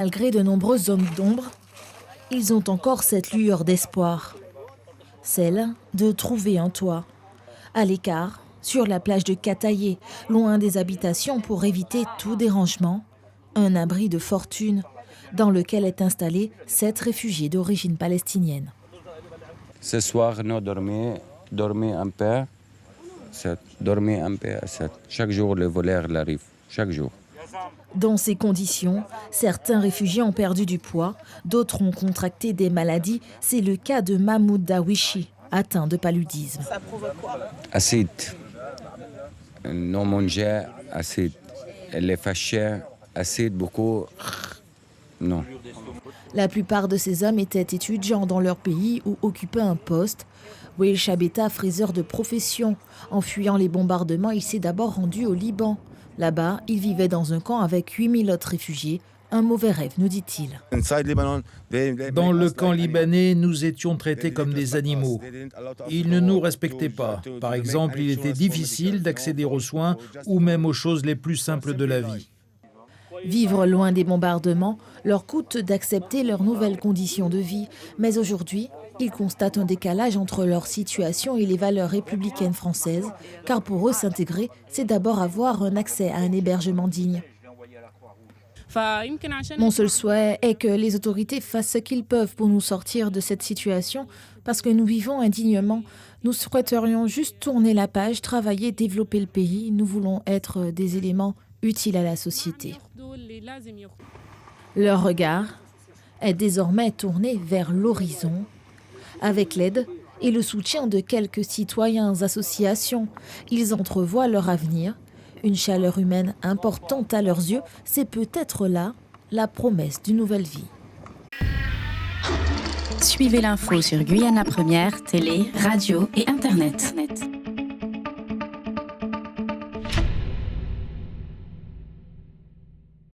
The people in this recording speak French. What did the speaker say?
Malgré de nombreux zones d'ombre, ils ont encore cette lueur d'espoir. Celle de trouver un toit, à l'écart, sur la plage de Kataye, loin des habitations pour éviter tout dérangement, un abri de fortune dans lequel est installé 7 réfugiés d'origine palestinienne. Ce soir, nous dormons un peu. Dormez un peu. Chaque jour, le voleur arrive. Chaque jour. Dans ces conditions, certains réfugiés ont perdu du poids, d'autres ont contracté des maladies. C'est le cas de Mahmoud Dawichi, atteint de paludisme. Ça provoque quoi? Acide. Non manger, acide. Elle est fâchée, acide, beaucoup. Non. La plupart de ces hommes étaient étudiants dans leur pays ou occupaient un poste. Wael Shabeta, fraiseur de profession. En fuyant les bombardements, il s'est d'abord rendu au Liban. Là-bas, il vivait dans un camp avec 8000 autres réfugiés. Un mauvais rêve, nous dit-il. Dans le camp libanais, nous étions traités comme des animaux. Ils ne nous respectaient pas. Par exemple, il était difficile d'accéder aux soins ou même aux choses les plus simples de la vie. Vivre loin des bombardements leur coûte d'accepter leurs nouvelles conditions de vie. Mais aujourd'hui, ils constatent un décalage entre leur situation et les valeurs républicaines françaises, car pour eux, s'intégrer, c'est d'abord avoir un accès à un hébergement digne. Mon seul souhait est que les autorités fassent ce qu'ils peuvent pour nous sortir de cette situation, parce que nous vivons indignement. Nous souhaiterions juste tourner la page, travailler, développer le pays. Nous voulons être des éléments utiles à la société. Leur regard est désormais tourné vers l'horizon. Avec l'aide et le soutien de quelques citoyens, associations, ils entrevoient leur avenir. Une chaleur humaine importante à leurs yeux, c'est peut-être là la promesse d'une nouvelle vie. Suivez l'info sur Guyana Première, télé, radio et Internet.